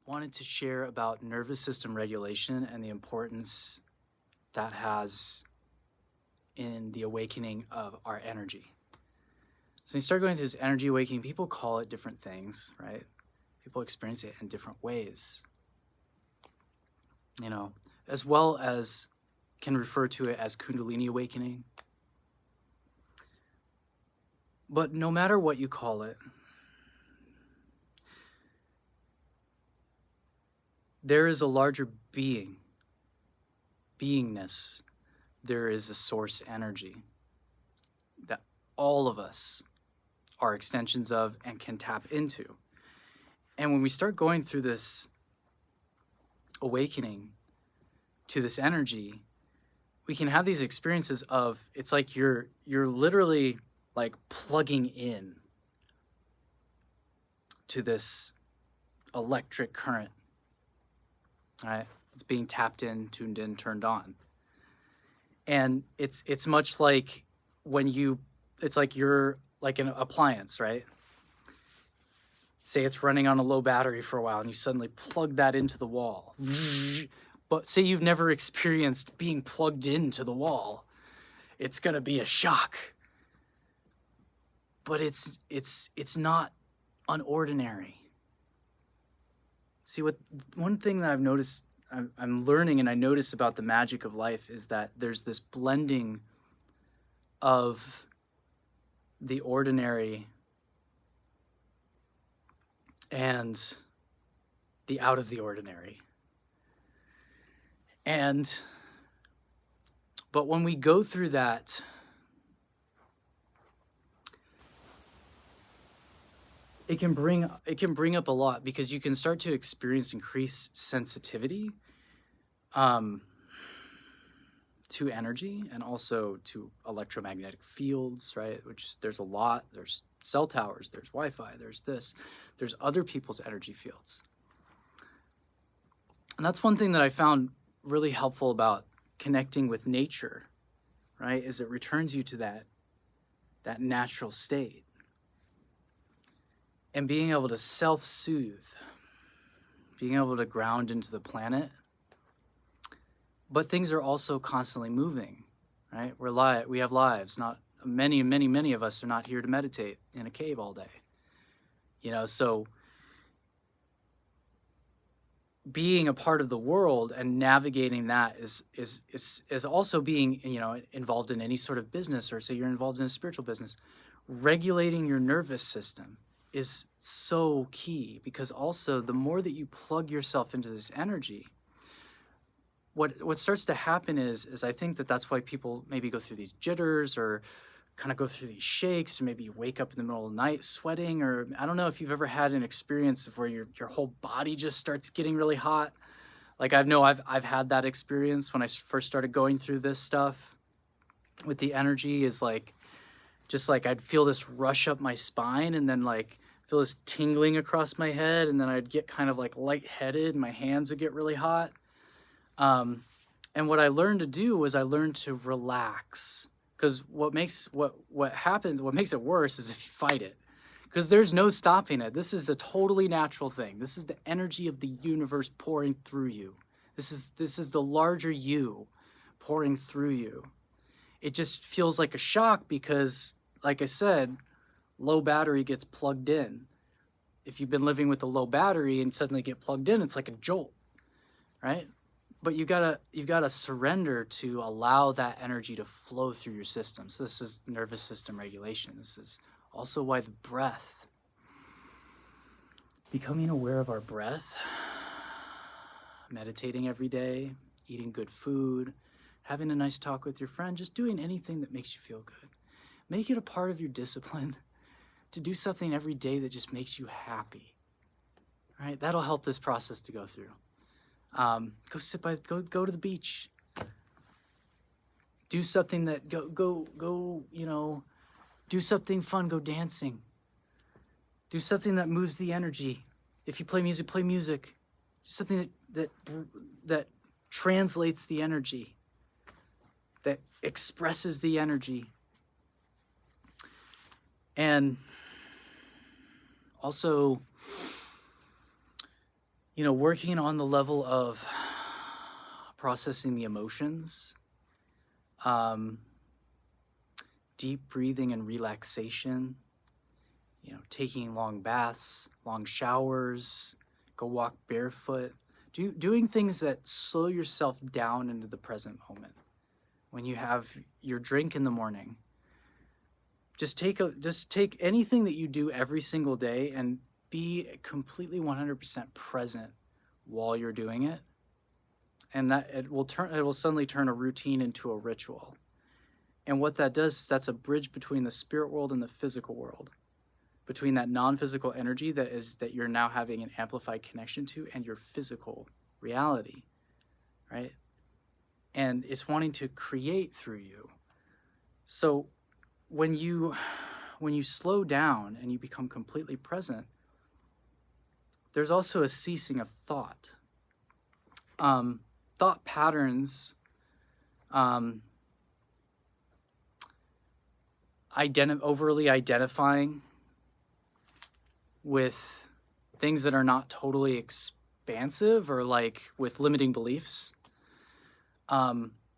wanted to share about nervous system regulation and the importance that has in the awakening of our energy. So when you start going through this energy awakening, people call it different things, right? People experience it in different ways, you know, as well as can refer to it as Kundalini awakening. But no matter what you call it, there is a larger beingness. There is a source energy that all of us are extensions of and can tap into. And when we start going through this awakening to this energy, we can have these experiences of, it's like you're literally like plugging in to this electric current, right? It's being tapped in, tuned in, turned on. And it's much like when it's like you're like an appliance, right? Say it's running on a low battery for a while and you suddenly plug that into the wall. But say you've never experienced being plugged into the wall. It's gonna be a shock. But it's not unordinary. See, one thing that I've noticed, I'm learning and I notice about the magic of life is that there's this blending of the ordinary and the out of the ordinary. But when we go through that, it can bring up a lot, because you can start to experience increased sensitivity to energy and also to electromagnetic fields, right? Which there's a lot. There's cell towers, there's Wi-Fi, there's other people's energy fields. And that's one thing that I found really helpful about connecting with nature, right? Is it returns you to that natural state. And being able to self-soothe, being able to ground into the planet. But things are also constantly moving, right? We have lives. Not many of us are not here to meditate in a cave all day. You know, so being a part of the world and navigating that is also being, you know, involved in any sort of business, or say you're involved in a spiritual business. Regulating your nervous system is so key, because also the more that you plug yourself into this energy, what starts to happen is I think that's why people maybe go through these jitters or kind of go through these shakes, or maybe you wake up in the middle of the night sweating, or I don't know if you've ever had an experience of where your whole body just starts getting really hot. Like I've had that experience when I first started going through this stuff with the energy, is like, just like I'd feel this rush up my spine, and then like feel this tingling across my head, and then I'd get kind of like lightheaded and my hands would get really hot. And what I learned to do was I learned to relax, because what makes it worse is if you fight it, because there's no stopping it. This is a totally natural thing. This is the energy of the universe pouring through you. This is the larger you pouring through you. It just feels like a shock because, like I said, low battery gets plugged in. If you've been living with a low battery and suddenly get plugged in, it's like a jolt, right? But you gotta surrender to allow that energy to flow through your system. So this is nervous system regulation. This is also why the breath, becoming aware of our breath, meditating every day, eating good food, having a nice talk with your friend, just doing anything that makes you feel good. Make it a part of your discipline to do something every day that just makes you happy, right? That'll help this process to go through. Go to the beach. Do something that go, you know, do something fun, go dancing. Do something that moves the energy. If you play music, play music. Do something that translates the energy, that expresses the energy. And also, working on the level of processing the emotions, um, deep breathing and relaxation, taking long baths, long showers, go walk barefoot, doing things that slow yourself down into the present moment. When you have your drink in the morning, just take anything that you do every single day and be completely 100% present while you're doing it. And that it will suddenly turn a routine into a ritual. And what that does is that's a bridge between the spirit world and the physical world, between that non-physical energy that you're now having an amplified connection to and your physical reality, right? And it's wanting to create through you. So when you slow down and you become completely present, there's also a ceasing of thought. Thought patterns, overly identifying with things that are not totally expansive, or like with limiting beliefs,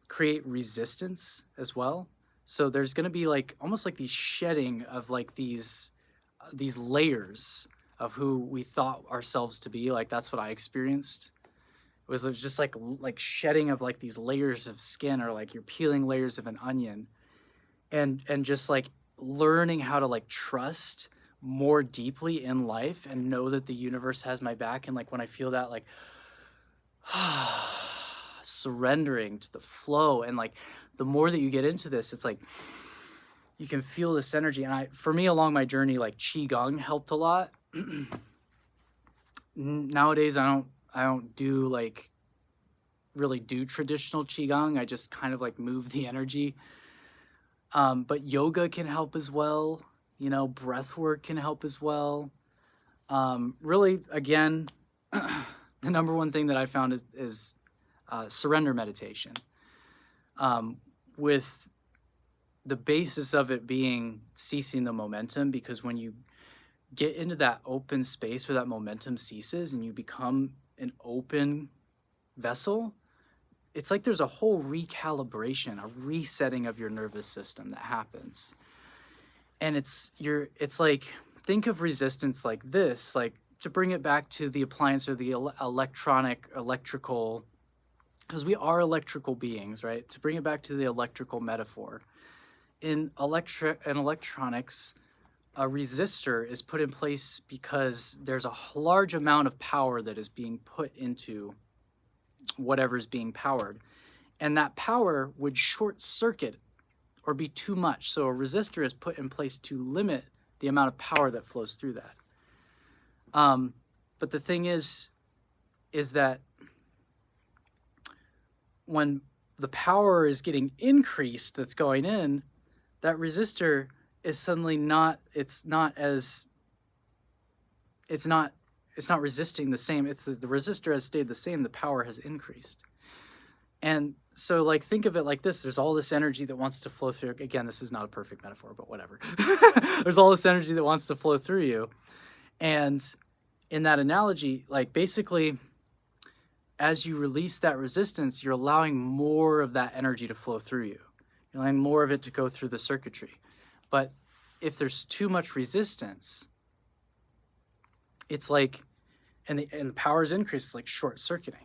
create resistance as well. So there's going to be like almost like these shedding of like these layers of who we thought ourselves to be. Like that's what I experienced. It was just like shedding of like these layers of skin, or like you're peeling layers of an onion, and just like learning how to like trust more deeply in life and know that the universe has my back. And like when I feel that, like surrendering to the flow, and like the more that you get into this, it's like you can feel this energy. And for me along my journey, like qigong helped a lot. Nowadays I don't do like really do traditional qigong. I just kind of like move the energy. But yoga can help as well. Breath work can help as well. Really, again, the number one thing that I found is surrender meditation, with the basis of it being ceasing the momentum. Because when you get into that open space where that momentum ceases and you become an open vessel, it's like there's a whole recalibration, a resetting of your nervous system that happens. And it's like, think of resistance like this, like to bring it back to the appliance or the electrical, because we are electrical beings, right? To bring it back to the electrical metaphor, in electronics, a resistor is put in place because there's a large amount of power that is being put into whatever's being powered. And that power would short circuit or be too much. So a resistor is put in place to limit the amount of power that flows through that. But the thing is that when the power is getting increased that's going in, that resistor is suddenly not resisting the same. It's the resistor has stayed the same, the power has increased. And so like think of it like this: there's all this energy that wants to flow through. Again, this is not a perfect metaphor, but whatever. There's all this energy that wants to flow through you. And in that analogy, like basically as you release that resistance, you're allowing more of that energy to flow through you. You're allowing more of it to go through the circuitry. But if there's too much resistance, it's like, and the power is increased, it's like short circuiting.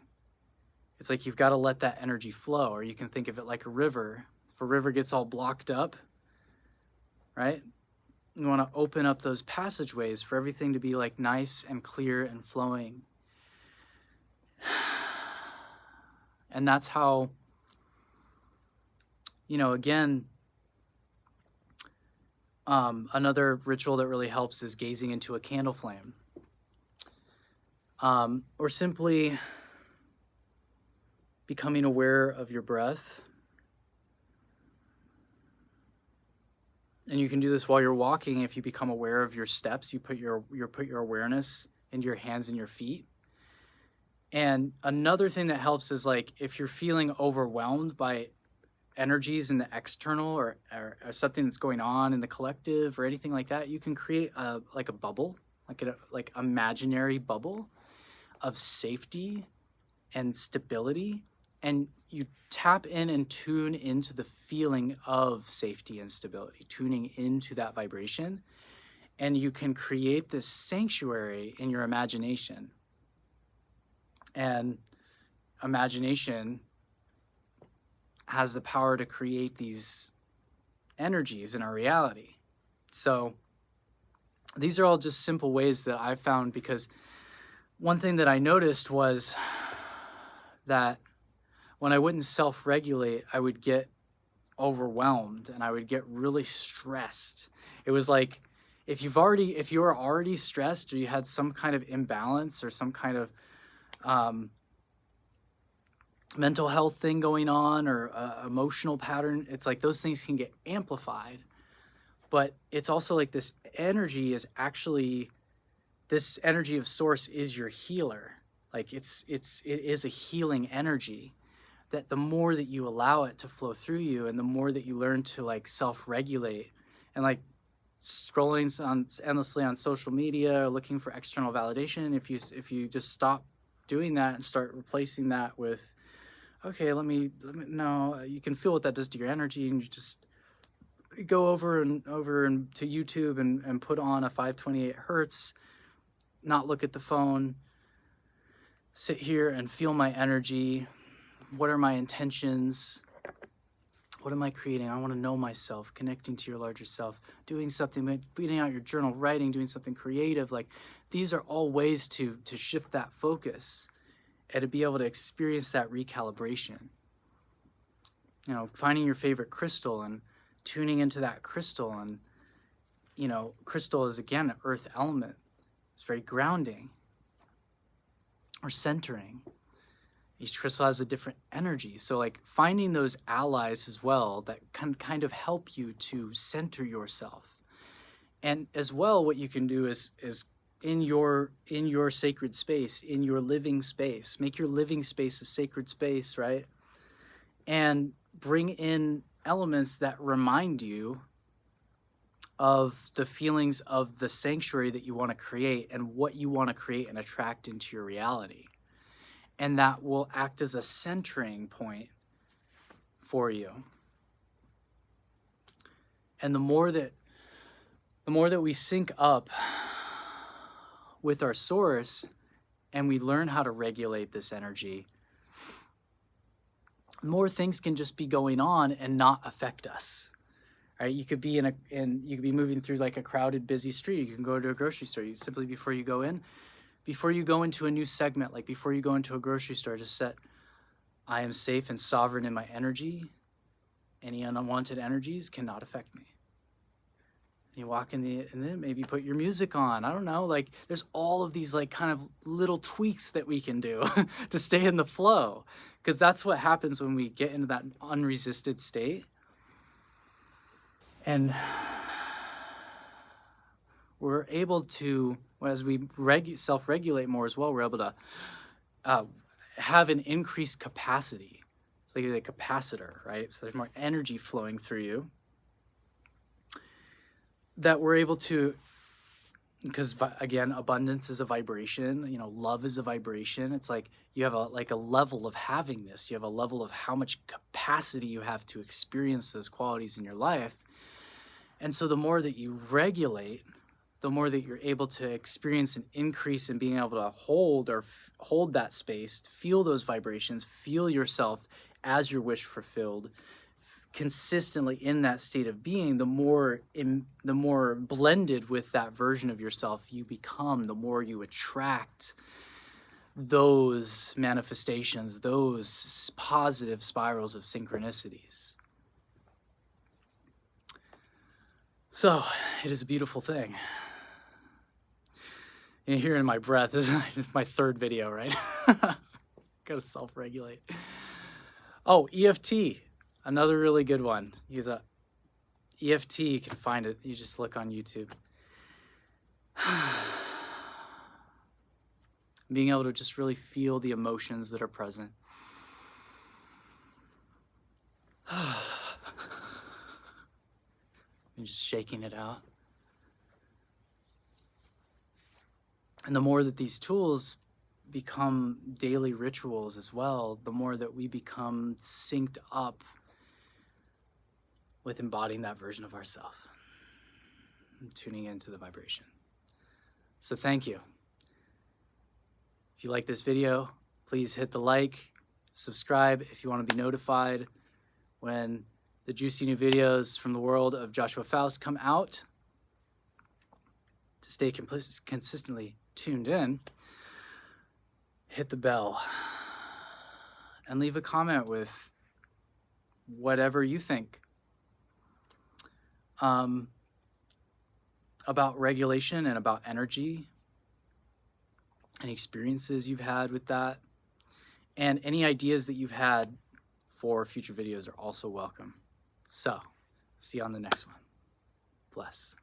It's like you've got to let that energy flow. Or you can think of it like a river. If a river gets all blocked up, right? You want to open up those passageways for everything to be like nice and clear and flowing. And that's how, again, another ritual that really helps is gazing into a candle flame. Or simply becoming aware of your breath. And you can do this while you're walking. If you become aware of your steps, you put your awareness into your hands and your feet. And another thing that helps is like if you're feeling overwhelmed by energies in the external or something that's going on in the collective or anything like that, you can create a bubble, like imaginary bubble of safety and stability, and you tap in and tune into the feeling of safety and stability, tuning into that vibration, and you can create this sanctuary in your imagination. And imagination has the power to create these energies in our reality. So these are all just simple ways that I found, because one thing that I noticed was that when I wouldn't self-regulate, I would get overwhelmed and I would get really stressed. It was like if you were already stressed, or you had some kind of imbalance or some kind of mental health thing going on, or emotional pattern, it's like those things can get amplified. But it's also like this energy is actually, this energy of source is your healer. Like it is a healing energy, that the more that you allow it to flow through you, and the more that you learn to like self-regulate, and like scrolling endlessly on social media, looking for external validation, if you just stop doing that and start replacing that with, okay, let me no, you can feel what that does to your energy, and you just go over and to YouTube and put on a 528 hertz, not look at the phone, sit here and feel my energy. What are my intentions? What am I creating? I want to know myself, connecting to your larger self, doing something, beating out your journal, writing, doing something creative. Like these are all ways to shift that focus and to be able to experience that recalibration. You know, finding your favorite crystal and tuning into that crystal. And, you know, crystal is, again, an earth element. It's very grounding or centering. Each crystal has a different energy. So like finding those allies as well that can kind of help you to center yourself. And as well, what you can do is in your sacred space, in your living space, make your living space a sacred space, right? And bring in elements that remind you of the feelings of the sanctuary that you want to create and what you want to create and attract into your reality. And that will act as a centering point for you. And the more that we sync up with our source and we learn how to regulate this energy, more things can just be going on and not affect us. Right? You could be you could be moving through like a crowded, busy street. You can go to a grocery store. You simply, before you go into a new segment, like before you go into a grocery store, just set, I am safe and sovereign in my energy. Any unwanted energies cannot affect me. You walk and then maybe put your music on. I don't know, like there's all of these like kind of little tweaks that we can do to stay in the flow, because that's what happens when we get into that unresisted state. And we're able to, as we self-regulate more as well, we're able to have an increased capacity. It's like a capacitor, right? So there's more energy flowing through you that we're able to, because again, abundance is a vibration, you know, love is a vibration. It's like you have a level of having this. You have a level of how much capacity you have to experience those qualities in your life. And so the more that you regulate, the more that you're able to experience an increase in being able to hold that space, feel those vibrations, feel yourself as your wish fulfilled, consistently in that state of being, the more blended with that version of yourself you become, the more you attract those manifestations, those positive spirals of synchronicities. So it is a beautiful thing. And hearing my breath, this is my third video, right? Gotta self-regulate. Oh, EFT, another really good one. Use a EFT, you can find it. You just look on YouTube. Being able to just really feel the emotions that are present. And just shaking it out. And the more that these tools become daily rituals as well, the more that we become synced up with embodying that version of ourselves, tuning into the vibration. So thank you. If you like this video, please hit the like, subscribe if you want to be notified when the juicy new videos from the world of Joshua Faust come out. To stay consistently tuned in, hit the bell and leave a comment with whatever you think about regulation and about energy, any experiences you've had with that, and any ideas that you've had for future videos are also welcome. So, see you on the next one. Bless.